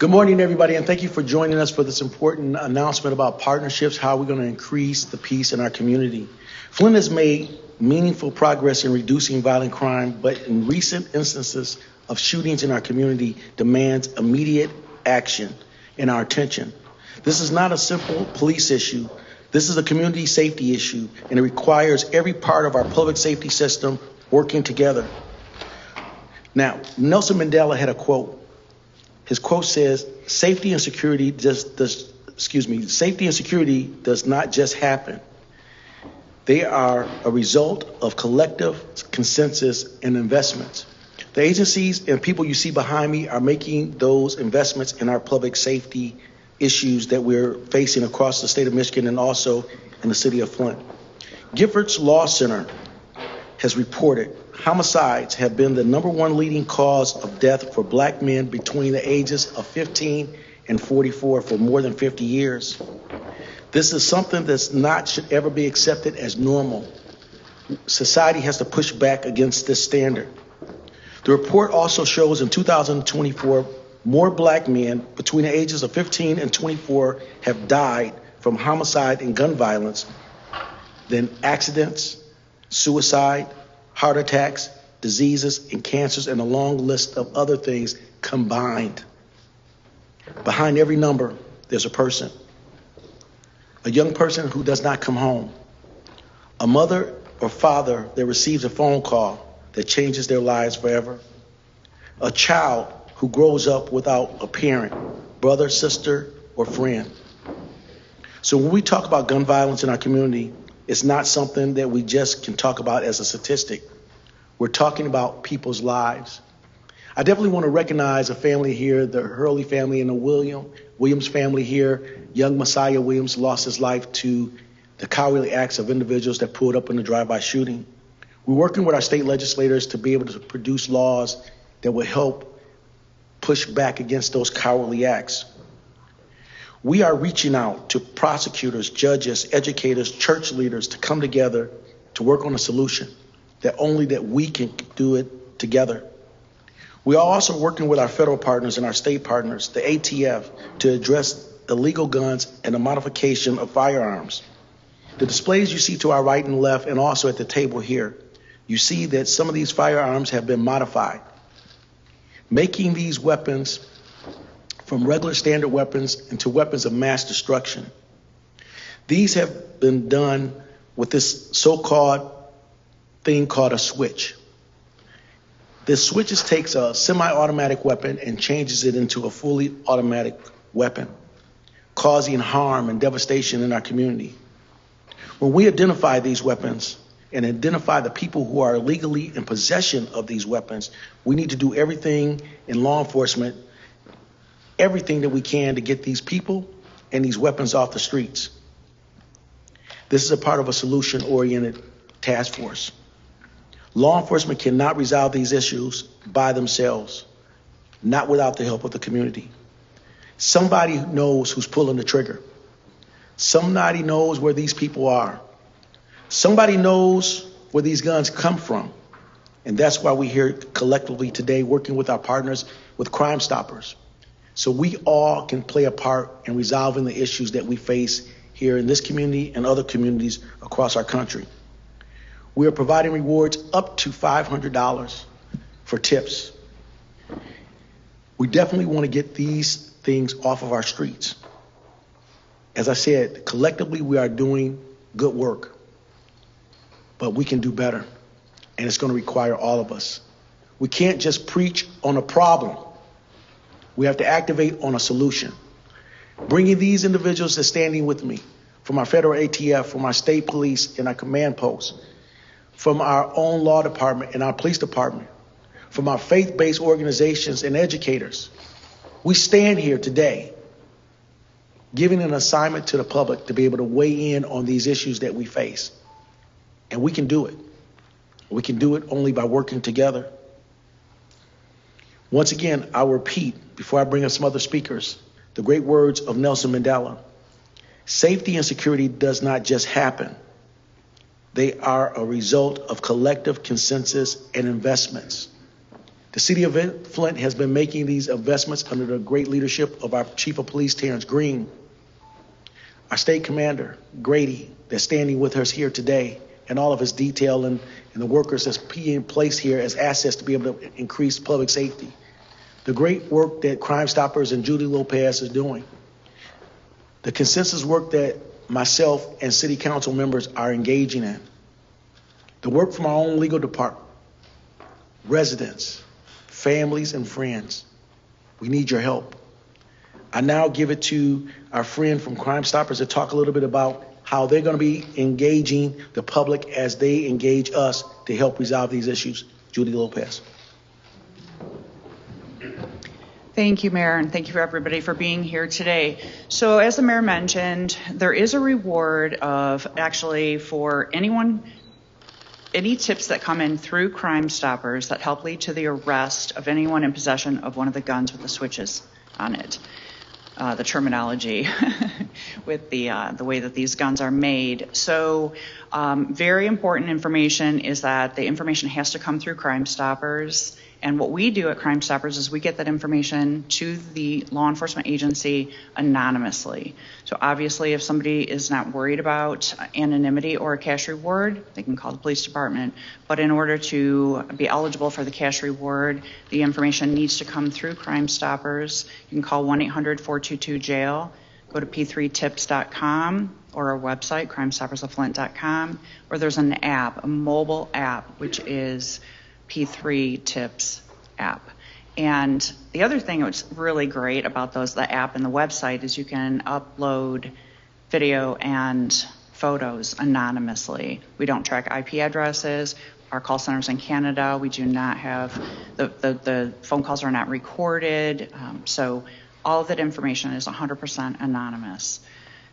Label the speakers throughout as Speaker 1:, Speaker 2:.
Speaker 1: Good morning, everybody, and thank you for joining us for this important announcement about partnerships, how we're going to increase the peace in our community. Flint has made meaningful progress in reducing violent crime, but in recent instances of shootings in our community demands immediate action and our attention. This is not a simple police issue. This is a community safety issue, and it requires every part of our public safety system working together. Now, Nelson Mandela had a quote. His quote says, safety and security does not just happen. They are a result of collective consensus and investments. The agencies and people you see behind me are making those investments in our public safety issues that we're facing across the state of Michigan and also in the city of Flint. Giffords Law Center has reported homicides have been the #1 leading cause of death for black men between the ages of 15 and 44 for more than 50 years. This is something should ever be accepted as normal. Society has to push back against this standard. The report also shows in 2024, more black men between the ages of 15 and 24 have died from homicide and gun violence than accidents, suicide, heart attacks, diseases, and cancers, and a long list of other things combined. Behind every number, there's a person. A young person who does not come home. A mother or father that receives a phone call that changes their lives forever. A child who grows up without a parent, brother, sister, or friend. So when we talk about gun violence in our community, it's not something that we just can talk about as a statistic. We're talking about people's lives. I definitely want to recognize a family here, the Hurley family and the Williams family here. Young Messiah Williams lost his life to the cowardly acts of individuals that pulled up in the drive-by shooting. We're working with our state legislators to be able to produce laws that will help push back against those cowardly acts. We are reaching out to prosecutors, judges, educators, church leaders to come together to work on a solution that we can do it together. We are also working with our federal partners and our state partners, the ATF, to address illegal guns and the modification of firearms. The displays you see to our right and left and also at the table here, you see that some of these firearms have been modified, making these weapons from regular standard weapons into weapons of mass destruction. These have been done with this so-called thing called a switch. This switch takes a semi-automatic weapon and changes it into a fully automatic weapon, causing harm and devastation in our community. When we identify these weapons and identify the people who are illegally in possession of these weapons, we need to do everything in law enforcement, everything that we can to get these people and these weapons off the streets. This is a part of a solution-oriented task force. Law enforcement cannot resolve these issues by themselves, not without the help of the community. Somebody knows who's pulling the trigger. Somebody knows where these people are. Somebody knows where these guns come from. And that's why we're here collectively today working with our partners with Crime Stoppers. So we all can play a part in resolving the issues that we face here in this community and other communities across our country. We are providing rewards up to $500 for tips. We definitely want to get these things off of our streets. As I said, collectively we are doing good work, but we can do better, and it's going to require all of us. We can't just preach on a problem. We have to activate on a solution. Bringing these individuals that's standing with me, from our federal ATF, from our state police and our command posts, from our own law department and our police department, from our faith-based organizations and educators. We stand here today giving an assignment to the public to be able to weigh in on these issues that we face. And we can do it. We can do it only by working together. Once again, I'll repeat, before I bring up some other speakers, the great words of Nelson Mandela. Safety and security does not just happen. They are a result of collective consensus and investments. The city of Flint has been making these investments under the great leadership of our Chief of Police, Terrence Green, our State Commander, Grady, that's standing with us here today, and all of his detail and the workers that's being placed here as assets to be able to increase public safety. The great work that Crime Stoppers and Judy Lopez is doing. The consensus work that myself and city council members are engaging in. The work from our own legal department, residents, families, and friends. We need your help. I now give it to our friend from Crime Stoppers to talk a little bit about how they're going to be engaging the public as they engage us to help resolve these issues. Judy Lopez.
Speaker 2: Thank you, Mayor, and thank you everybody for being here today. So as the Mayor mentioned, there is a reward of actually for anyone, any tips that come in through Crime Stoppers that help lead to the arrest of anyone in possession of one of the guns with the switches on it. The terminology with the way that these guns are made. So very important information is that the information has to come through Crime Stoppers. And what we do at Crime Stoppers is we get that information to the law enforcement agency anonymously. So obviously, if somebody is not worried about anonymity or a cash reward, they can call the police department. But in order to be eligible for the cash reward, the information needs to come through Crime Stoppers. You can call 1-800-422-JAIL, go to p3tips.com or our website, crimestoppersoflint.com, or there's an app, a mobile app, which is P3 Tips app. And the other thing that's really great about the app and the website is you can upload video and photos anonymously. We don't track IP addresses. Our call center's in Canada. We do not have, the phone calls are not recorded. So all of that information is 100% anonymous.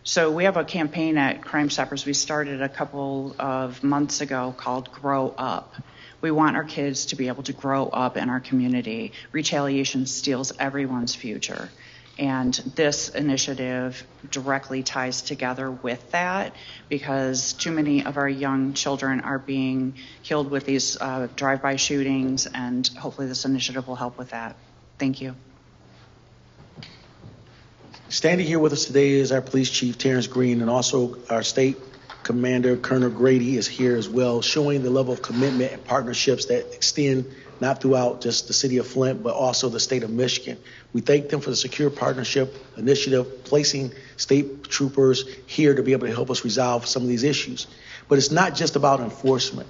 Speaker 2: So we have a campaign at Crime Stoppers we started a couple of months ago called Grow Up. We want our kids to be able to grow up in our community. Retaliation steals everyone's future. And this initiative directly ties together with that because too many of our young children are being killed with these drive-by shootings, and hopefully this initiative will help with that. Thank you.
Speaker 1: Standing here with us today is our police chief, Terrence Green, and also our state Commander Colonel Grady is here as well, showing the level of commitment and partnerships that extend not throughout just the city of Flint, but also the state of Michigan. We thank them for the secure partnership initiative, placing state troopers here to be able to help us resolve some of these issues. But it's not just about enforcement.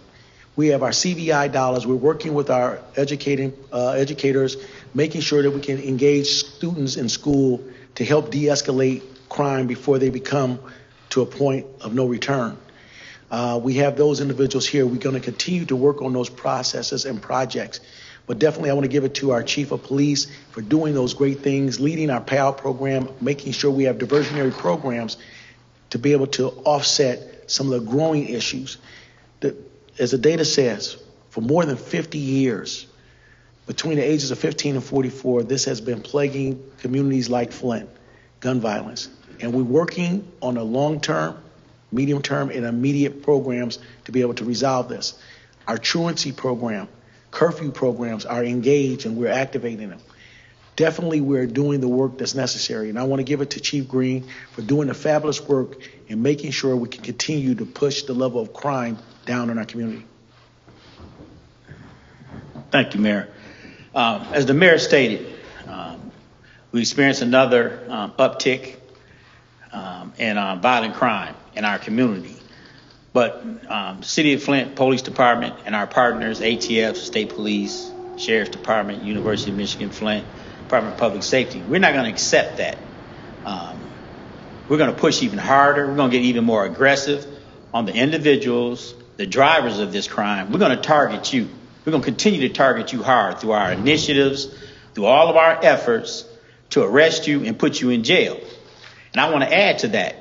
Speaker 1: We have our CVI dollars. We're working with our educators, making sure that we can engage students in school to help de-escalate crime before they become to a point of no return. We have those individuals here. We're going to continue to work on those processes and projects. But definitely I want to give it to our chief of police for doing those great things, leading our PAL program, making sure we have diversionary programs to be able to offset some of the growing issues. As the data says, for more than 50 years, between the ages of 15 and 44, this has been plaguing communities like Flint, gun violence. And we're working on a long-term, medium-term, and immediate programs to be able to resolve this. Our truancy program, curfew programs are engaged and we're activating them. Definitely we're doing the work that's necessary. And I want to give it to Chief Green for doing the fabulous work and making sure we can continue to push the level of crime down in our community.
Speaker 3: Thank you, Mayor. As the Mayor stated, we experienced another uptick in violent crime in our community. But the City of Flint Police Department and our partners, ATF, State Police, Sheriff's Department, University of Michigan, Flint, Department of Public Safety, we're not going to accept that. We're going to push even harder. We're going to get even more aggressive on the individuals, the drivers of this crime. We're going to target you. We're going to continue to target you hard through our initiatives, through all of our efforts to arrest you and put you in jail. And I want to add to that.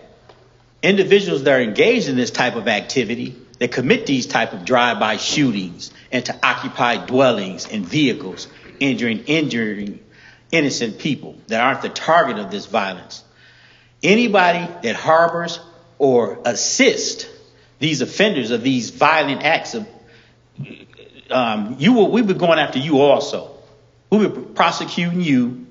Speaker 3: Individuals that are engaged in this type of activity, that commit these type of drive-by shootings and to occupy dwellings and vehicles, injuring innocent people that aren't the target of this violence. Anybody that harbors or assists these offenders of these violent acts of, we've been going after you also. We'll be prosecuting you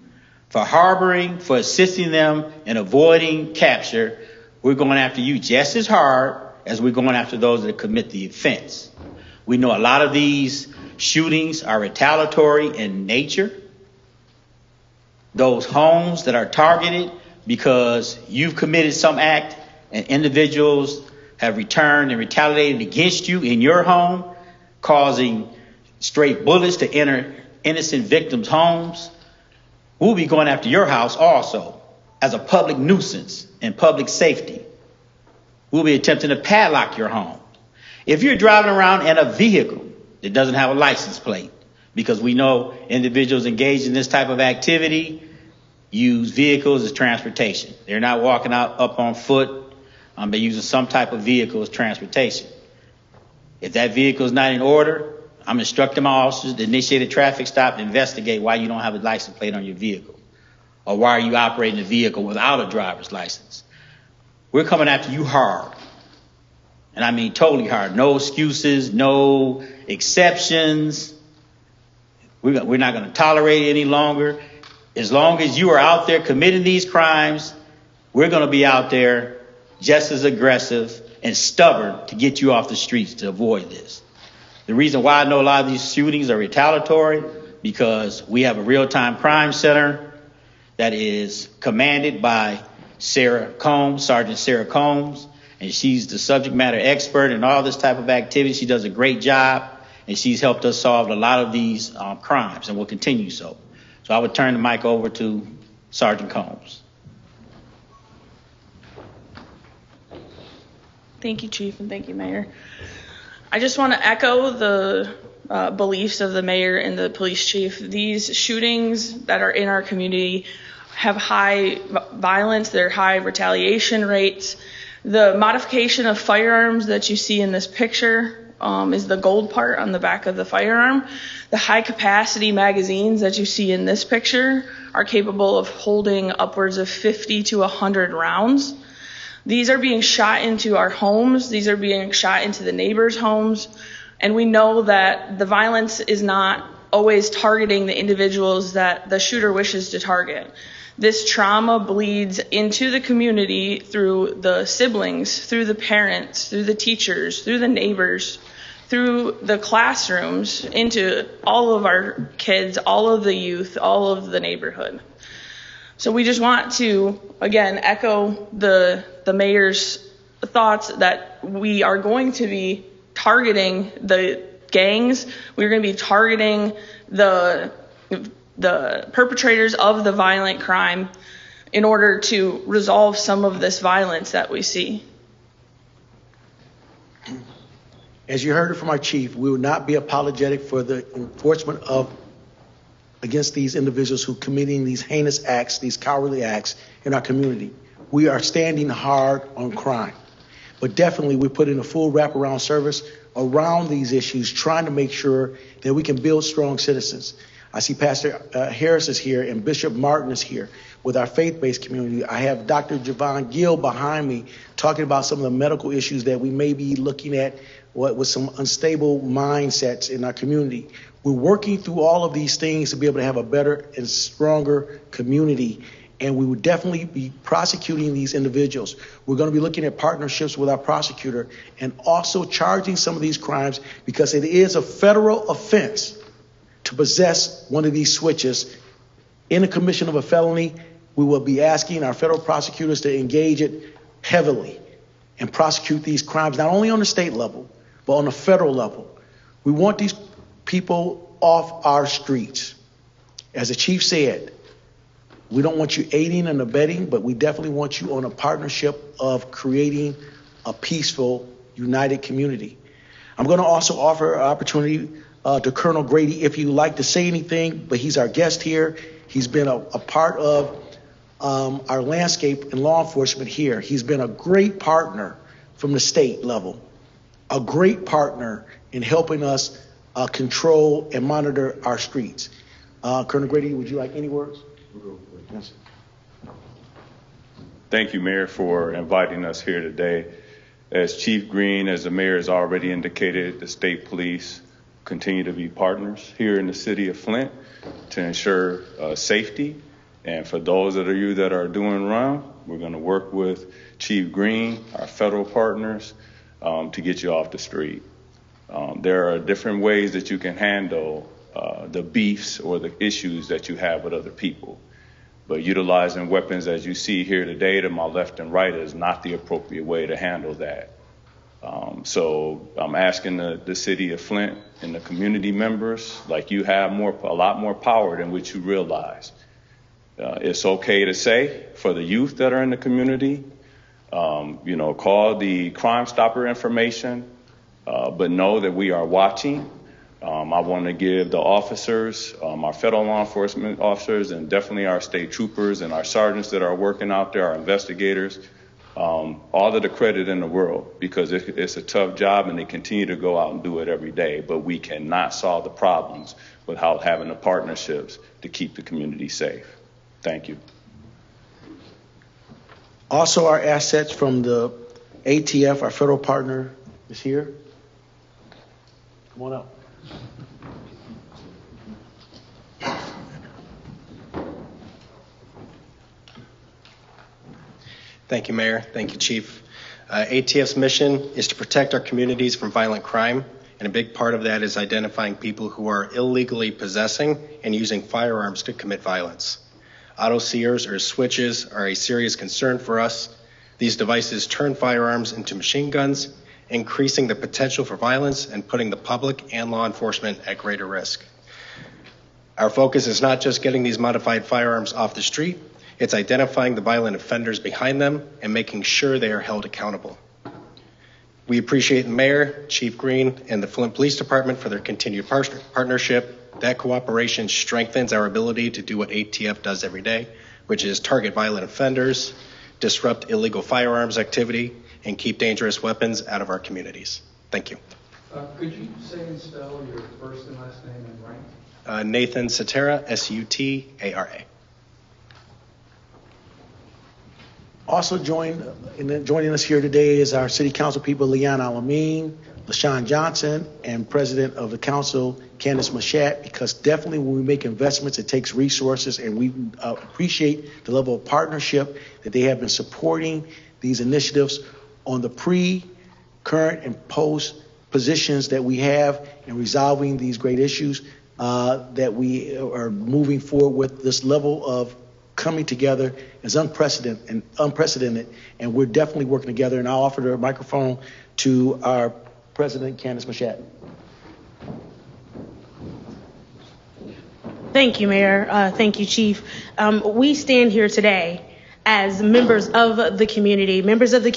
Speaker 3: for harboring, for assisting them in avoiding capture. We're going after you just as hard as we're going after those that commit the offense. We know a lot of these shootings are retaliatory in nature. Those homes that are targeted because you've committed some act and individuals have returned and retaliated against you in your home, causing straight bullets to enter innocent victims' homes. We'll be going after your house also as a public nuisance and public safety. We'll be attempting to padlock your home. If you're driving around in a vehicle that doesn't have a license plate, because we know individuals engaged in this type of activity use vehicles as transportation. They're not walking out up on foot. They're using some type of vehicle as transportation. If that vehicle is not in order, I'm instructing my officers to initiate a traffic stop to investigate why you don't have a license plate on your vehicle, or why are you operating a vehicle without a driver's license. We're coming after you hard. And I mean totally hard. No excuses, no exceptions. We're not going to tolerate it any longer. As long as you are out there committing these crimes, we're going to be out there just as aggressive and stubborn to get you off the streets to avoid this. The reason why I know a lot of these shootings are retaliatory, because we have a real-time crime center that is commanded by Sergeant Sarah Combs, and she's the subject matter expert in all this type of activity. She does a great job, and she's helped us solve a lot of these crimes, and will continue so. So I would turn the mic over to Sergeant Combs.
Speaker 4: Thank you, Chief, and thank you, Mayor. I just want to echo the beliefs of the mayor and the police chief. These shootings that are in our community have high violence, they're high retaliation rates. The modification of firearms that you see in this picture is the gold part on the back of the firearm. The high capacity magazines that you see in this picture are capable of holding upwards of 50 to 100 rounds. These are being shot into our homes. These are being shot into the neighbors' homes. And we know that the violence is not always targeting the individuals that the shooter wishes to target. This trauma bleeds into the community through the siblings, through the parents, through the teachers, through the neighbors, through the classrooms, into all of our kids, all of the youth, all of the neighborhood. So we just want to, again, echo the mayor's thoughts that we are going to be targeting the gangs. We're going to be targeting the perpetrators of the violent crime in order to resolve some of this violence that we see.
Speaker 1: As you heard it from our chief, we will not be apologetic for the enforcement of against these individuals who are committing these heinous acts, these cowardly acts in our community. We are standing hard on crime, but definitely we put in a full wraparound service around these issues, trying to make sure that we can build strong citizens. I see Pastor Harris is here and Bishop Martin is here with our faith-based community. I have Dr. Javon Gill behind me talking about some of the medical issues that we may be looking at with some unstable mindsets in our community. We're working through all of these things to be able to have a better and stronger community, and we would definitely be prosecuting these individuals. We're going to be looking at partnerships with our prosecutor and also charging some of these crimes, because it is a federal offense to possess one of these switches in the commission of a felony. We will be asking our federal prosecutors to engage it heavily and prosecute these crimes, not only on the state level, but on the federal level. We want these people off our streets. As the chief said, we don't want you aiding and abetting, but we definitely want you on a partnership of creating a peaceful, united community. I'm going to also offer an opportunity to Colonel Grady, if you'd like to say anything, but he's our guest here. He's been a part of our landscape and law enforcement here. He's been a great partner from the state level, a great partner in helping us control and monitor our streets. Colonel Grady, would you like any words? Yes.
Speaker 5: Thank you, Mayor, for inviting us here today. As Chief Green, as the mayor has already indicated, the state police continue to be partners here in the city of Flint to ensure safety. And for those of you that are doing wrong, we're going to work with Chief Green, our federal partners, to get you off the street. There are different ways that you can handle the beefs or the issues that you have with other people. But utilizing weapons as you see here today to my left and right is not the appropriate way to handle that. So I'm asking the city of Flint and the community members, like you have a lot more power than what you realize. It's okay to say for the youth that are in the community, call the Crime Stopper information, but know that we are watching. I want to give the officers, our federal law enforcement officers, and definitely our state troopers and our sergeants that are working out there, our investigators, all of the credit in the world, because it's a tough job and they continue to go out and do it every day. But we cannot solve the problems without having the partnerships to keep the community safe. Thank you.
Speaker 1: Also, our assets from the ATF, our federal partner, is here. Come on up.
Speaker 6: Thank you, Mayor. Thank you, Chief. ATF's mission is to protect our communities from violent crime, and a big part of that is identifying people who are illegally possessing and using firearms to commit violence. Auto sears or switches are a serious concern for us. These devices turn firearms into machine guns, increasing the potential for violence and putting the public and law enforcement at greater risk. Our focus is not just getting these modified firearms off the street, it's identifying the violent offenders behind them and making sure they are held accountable. We appreciate the Mayor, Chief Green, and the Flint Police Department for their continued partnership. That cooperation strengthens our ability to do what ATF does every day, which is target violent offenders, disrupt illegal firearms activity, and keep dangerous weapons out of our communities. Thank you.
Speaker 7: Could you say and spell your first and last name and rank?
Speaker 6: Nathan Sutera, S-U-T-A-R-A.
Speaker 1: Also joining us here today is our city council people, Leanna Alameen, LaShawn Johnson, and President of the council, Candace Mashat, because definitely when we make investments, it takes resources, and we appreciate the level of partnership that they have been supporting these initiatives on the pre, current, and post positions that we have in resolving these great issues, that we are moving forward with. This level of coming together is unprecedented, and we're definitely working together. And I'll offer the microphone to our President, Candace Mashat.
Speaker 8: Thank you, Mayor. Thank you, Chief. We stand here today as members of the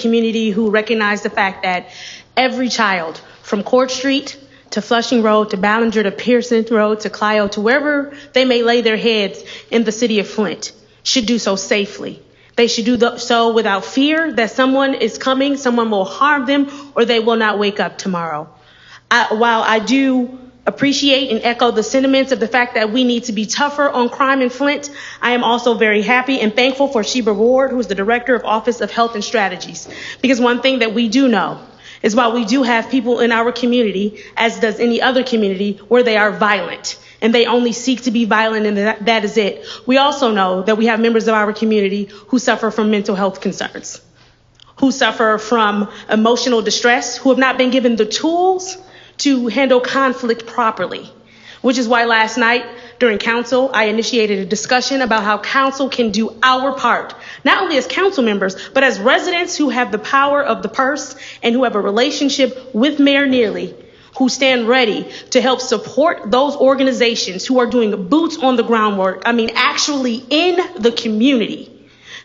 Speaker 8: community who recognize the fact that every child from Court Street to Flushing Road to Ballinger to Pearson Road to Clio to wherever they may lay their heads in the city of Flint should do so safely. They should do so without fear that someone is coming, someone will harm them, or they will not wake up tomorrow. While I do appreciate and echo the sentiments of the fact that we need to be tougher on crime in Flint, I am also very happy and thankful for Sheba Ward, who is the Director of Office of Health and Strategies. Because one thing that we do know is while we do have people in our community, as does any other community, where they are violent and they only seek to be violent, and that is it. We also know that we have members of our community who suffer from mental health concerns, who suffer from emotional distress, who have not been given the tools to handle conflict properly, which is why last night during council, I initiated a discussion about how council can do our part, not only as council members, but as residents who have the power of the purse and who have a relationship with Mayor Neeley, who stand ready to help support those organizations who are doing boots on the ground work. I mean, actually in the community,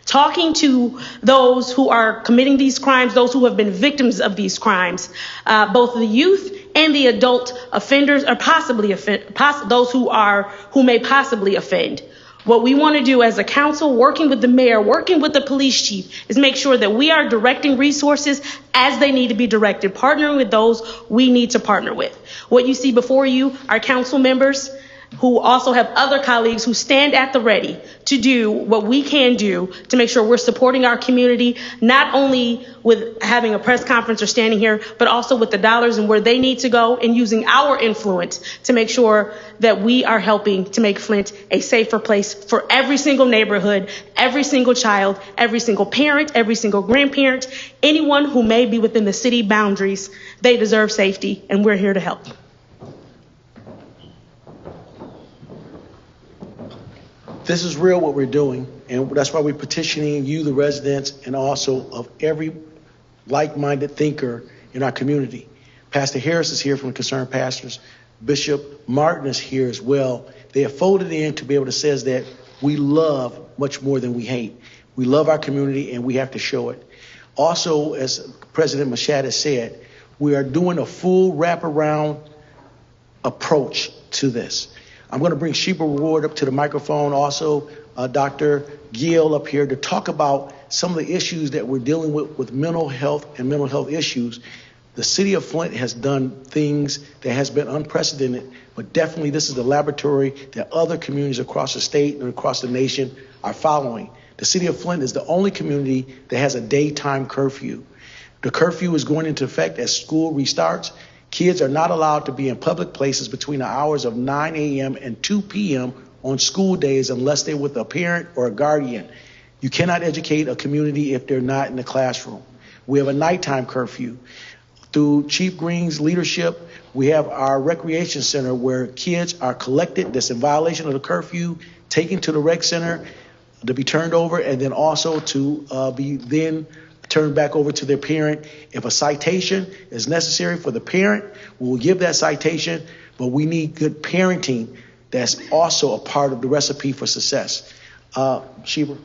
Speaker 8: talking to those who are committing these crimes, those who have been victims of these crimes, both the youth and the adult offenders, or possibly those who may possibly offend. What we want to do as a council, working with the mayor, working with the police chief, is make sure that we are directing resources as they need to be directed, partnering with those we need to partner with. What you see before you are council members who also have other colleagues who stand at the ready to do what we can do to make sure we're supporting our community, not only with having a press conference or standing here, but also with the dollars and where they need to go, and using our influence to make sure that we are helping to make Flint a safer place for every single neighborhood, every single child, every single parent, every single grandparent, anyone who may be within the city boundaries. They deserve safety, and we're here to help.
Speaker 1: This is real what we're doing, and that's why we're petitioning you, the residents, and also of every like-minded thinker in our community. Pastor Harris is here from the Concerned Pastors. Bishop Martin is here as well. They have folded in to be able to say that we love much more than we hate. We love our community, and we have to show it. Also, as President Machad has said, we are doing a full wraparound approach to this. I'm going to bring Sheba Ward up to the microphone, also Dr. Gill up here to talk about some of the issues that we're dealing with mental health and mental health issues. The city of Flint has done things that has been unprecedented, but definitely this is the laboratory that other communities across the state and across the nation are following. The city of Flint is the only community that has a daytime curfew. The curfew is going into effect as school restarts. Kids are not allowed to be in public places between the hours of 9 a.m. and 2 p.m. on school days unless they're with a parent or a guardian. You cannot educate a community if they're not in the classroom. We have a nighttime curfew. Through Chief Green's leadership, we have our recreation center where kids are collected that's in violation of the curfew, taken to the rec center to be turned over, and then also to be then turned back over to their parent. If a citation is necessary for the parent, we will give that citation, but we need good parenting that's also a part of the recipe for success. Sheba.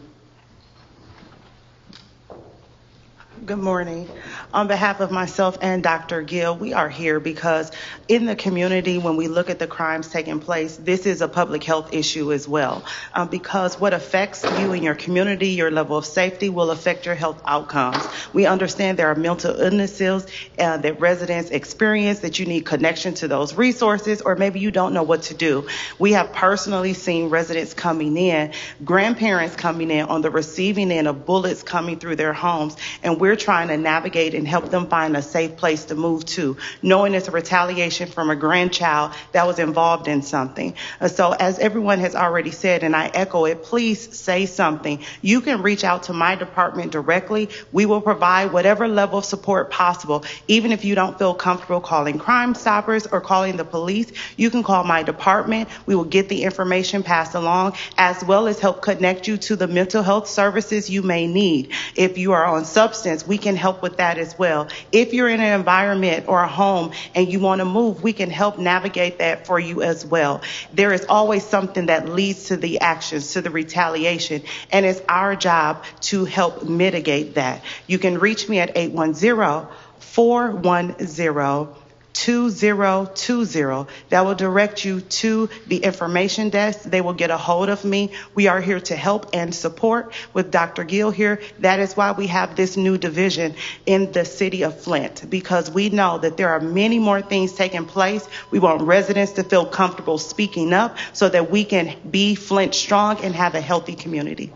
Speaker 9: Good morning. On behalf of myself and Dr. Gill, we are here because in the community, when we look at the crimes taking place, this is a public health issue as well. Because what affects you and your community, your level of safety, will affect your health outcomes. We understand there are mental illnesses that residents experience, that you need connection to those resources, or maybe you don't know what to do. We have personally seen residents coming in, grandparents coming in on the receiving end of bullets coming through their homes, and we're trying to navigate and help them find a safe place to move to, knowing it's a retaliation from a grandchild that was involved in something. So as everyone has already said, and I echo it, please say something. You can reach out to my department directly. We will provide whatever level of support possible. Even if you don't feel comfortable calling Crime Stoppers or calling the police, you can call my department. We will get the information passed along, as well as help connect you to the mental health services you may need. If you are on substance, we can help with that as well. If you're in an environment or a home and you want to move, we can help navigate that for you as well. There is always something that leads to the actions, to the retaliation, and it's our job to help mitigate that. You can reach me at 810-410-2020. That will direct you to the information desk. They will get a hold of me. We are here to help and support with Dr. Gill here. That is why we have this new division in the city of Flint, because we know that there are many more things taking place. We want residents to feel comfortable speaking up so that we can be Flint strong and have a healthy community.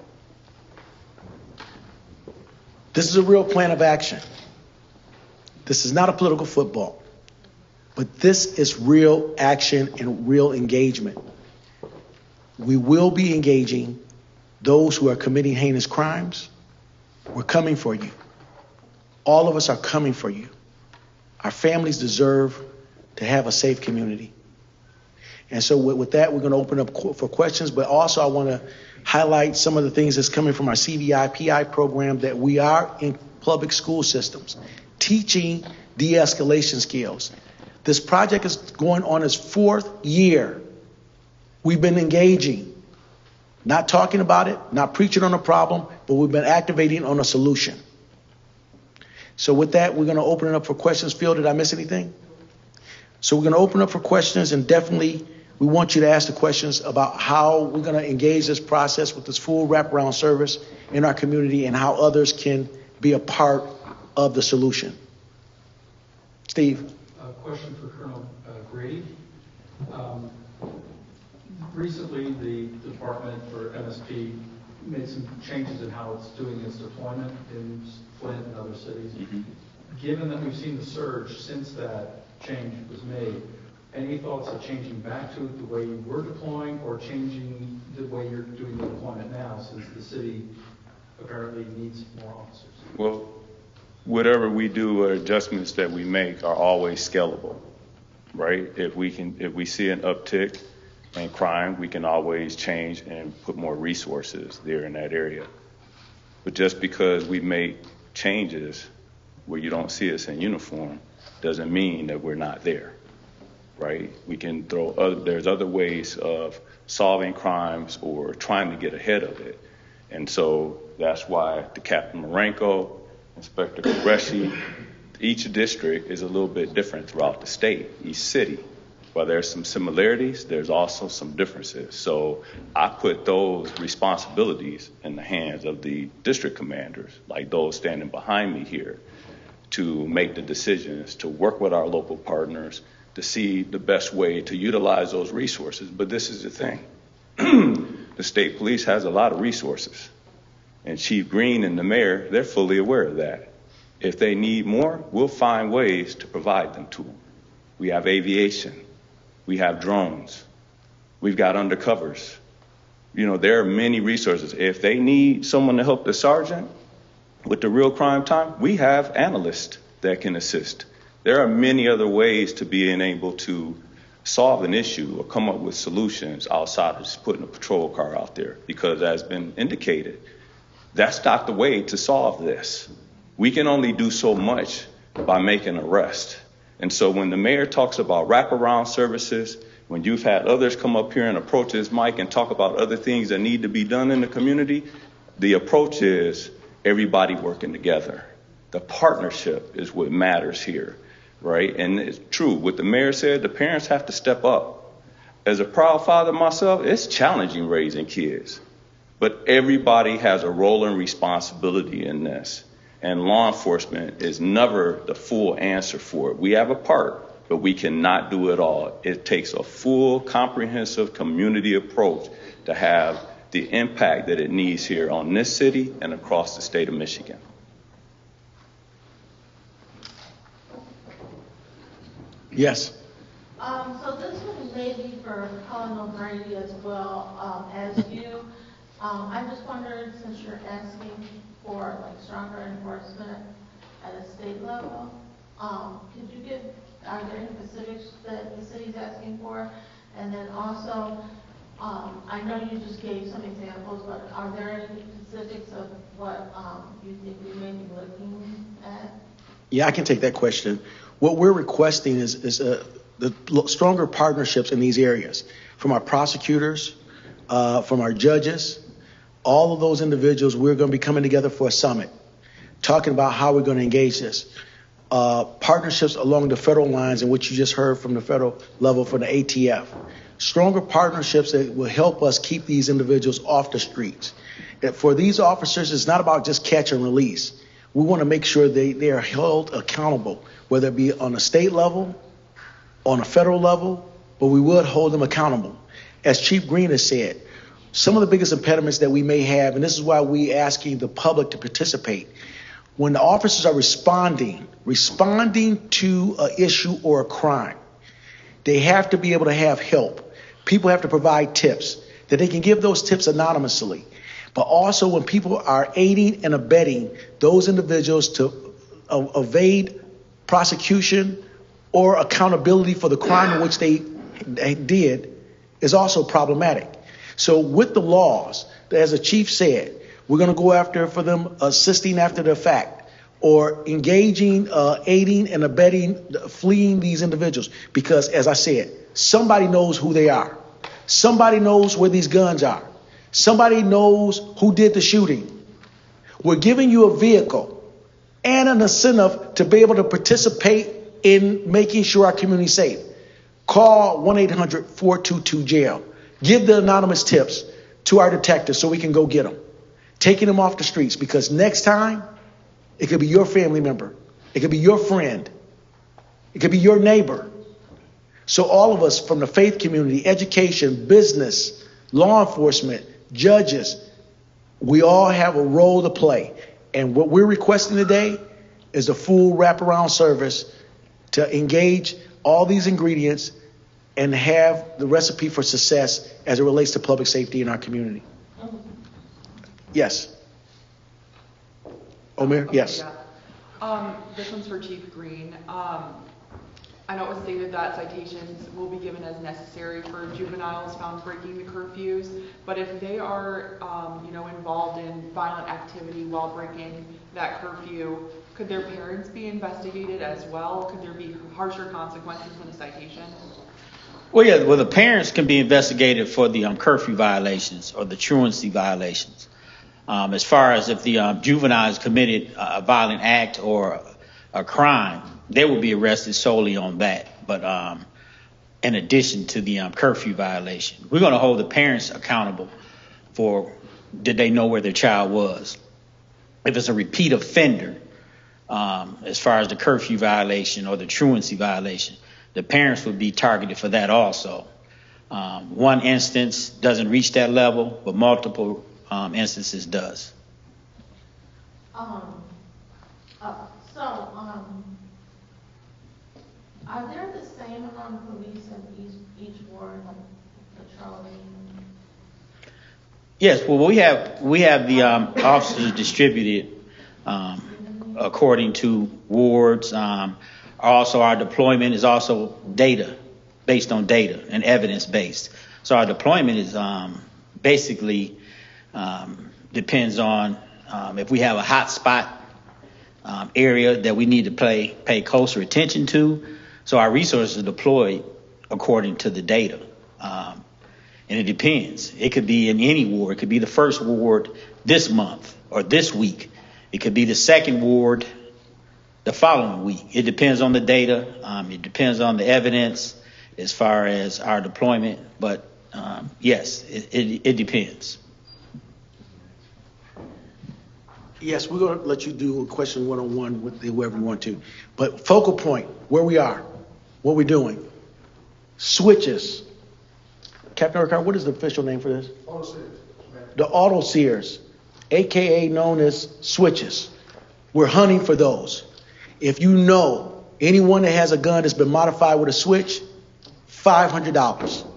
Speaker 1: This is a real plan of action. This is not a political football. But this is real action and real engagement. We will be engaging those who are committing heinous crimes. We're coming for you. All of us are coming for you. Our families deserve to have a safe community. And so with that, we're going to open up for questions. But also I want to highlight some of the things that's coming from our CVI PI program, that we are in public school systems teaching de-escalation skills. This project is going on its 4th year. We've been engaging, not talking about it, not preaching on a problem, but we've been activating on a solution. So with that, we're going to open it up for questions. Phil, did I miss anything? So we're going to open up for questions, and definitely we want you to ask the questions about how we're going to engage this process with this full wraparound service in our community and how others can be a part of the solution. Steve.
Speaker 7: Question for Colonel Grady. Recently, the Department for MSP made some changes in how it's doing its deployment in Flint and other cities. Mm-hmm. Given that we've seen the surge since that change was made, any thoughts of changing back to the way you were deploying or changing the way you're doing the deployment now, since the city apparently needs more officers?
Speaker 5: Well, whatever we do or adjustments that we make are always scalable, right? If we see an uptick in crime, we can always change and put more resources there in that area. But just because we make changes where you don't see us in uniform doesn't mean that we're not there, right? We can there's other ways of solving crimes or trying to get ahead of it. And so that's why the Captain Marenko, Inspector Qureshi, each district is a little bit different throughout the state, each city. While there's some similarities, there's also some differences. So I put those responsibilities in the hands of the district commanders, like those standing behind me here, to make the decisions, to work with our local partners, to see the best way to utilize those resources. But this is the thing. The state police has a lot of resources. And Chief Green and the mayor, they're fully aware of that. If they need more, we'll find ways to provide them to them. We have aviation. We have drones. We've got undercovers. You know, there are many resources. If they need someone to help the sergeant with the real crime time, we have analysts that can assist. There are many other ways to being able to solve an issue or come up with solutions outside of just putting a patrol car out there, because as been indicated, that's not the way to solve this. We can only do so much by making arrests. And so when the mayor talks about wraparound services, when you've had others come up here and approach this mic and talk about other things that need to be done in the community, the approach is everybody working together. The partnership is what matters here, right? And it's true. What the mayor said, the parents have to step up. As a proud father myself, it's challenging raising kids. But everybody has a role and responsibility in this. And law enforcement is never the full answer for it. We have a part, but we cannot do it all. It takes a full, comprehensive community approach to have the impact that it needs here on this city and across the state of Michigan.
Speaker 1: Yes.
Speaker 10: So this one may be for Colonel Brady as well as you. I just wondered, since you're asking for like stronger enforcement at a state level, could you give, are there any specifics that the city's asking for? And then also, I know you just gave some examples, but are there any specifics of what you think we may be looking at?
Speaker 1: Yeah, I can take that question. What we're requesting is the stronger partnerships in these areas, from our prosecutors, from our judges. All of those individuals, we're going to be coming together for a summit, talking about how we're going to engage this. Partnerships along the federal lines, in which you just heard from the federal level for the ATF. Stronger partnerships that will help us keep these individuals off the streets. For these officers, it's not about just catch and release. We want to make sure they are held accountable, whether it be on a state level, on a federal level, but we would hold them accountable. As Chief Green has said, some of the biggest impediments that we may have, and this is why we're asking the public to participate, when the officers are responding to an issue or a crime, they have to be able to have help. People have to provide tips, that they can give those tips anonymously. But also when people are aiding and abetting those individuals to evade prosecution or accountability for the crime in which they did, is also problematic. So with the laws, as the chief said, we're going to go after for them assisting after the fact, or engaging, aiding and abetting, fleeing these individuals. Because as I said, somebody knows who they are. Somebody knows where these guns are. Somebody knows who did the shooting. We're giving you a vehicle and an incentive to be able to participate in making sure our community is safe. Call 1-800-422-JAIL. Give the anonymous tips to our detectives so we can go get them. Taking them off the streets, because next time it could be your family member. It could be your friend. It could be your neighbor So all of us from the faith community, education, business, law enforcement, judges, we all have a role to play. And what we're requesting today is a full wraparound service to engage all these ingredients and have the recipe for success as it relates to public safety in our community. Yes. Omer? Yes.
Speaker 11: Yeah. This one's for Chief Green. I know it was stated that citations will be given as necessary for juveniles found breaking the curfews, but if they are, involved in violent activity while breaking that curfew, could their parents be investigated as well? Could there be harsher consequences than a citation?
Speaker 3: Well, the parents can be investigated for the curfew violations or the truancy violations. As far as if the juvenile has committed a violent act or a crime, they will be arrested solely on that. But in addition to the curfew violation, we're going to hold the parents accountable for did they know where their child was. If it's a repeat offender, as far as the curfew violation or the truancy violation, the parents would be targeted for that also. One instance doesn't reach that level, but multiple instances does.
Speaker 10: Are there the same amount of police in each ward, like patrolling?
Speaker 3: Yes, well, we have the officers distributed according to wards. Also, our deployment is also data, based on data and evidence based. So our deployment is basically depends on if we have a hot spot area that we need to pay closer attention to. So our resources are deployed according to the data. And it depends. It could be in any ward. It could be the first ward this month or this week. It could be the second ward the following week. It depends on the data. It depends on the evidence as far as our deployment. But yes, it depends.
Speaker 1: Yes, we're going to let you do a question one-on-one with whoever you want to. But focal point, where we are, what we're doing. Switches. Captain Urquhart, what is the official name for this? Auto sears. The auto sears, a.k.a. known as switches. We're hunting for those. If you know anyone that has a gun that's been modified with a switch, $500.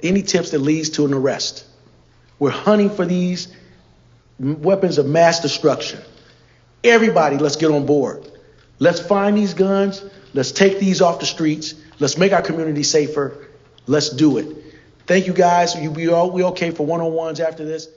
Speaker 1: Any tips that leads to an arrest. We're hunting for these weapons of mass destruction. Everybody, let's get on board. Let's find these guns. Let's take these off the streets. Let's make our community safer. Let's do it. Thank you, guys. We okay for one-on-ones after this?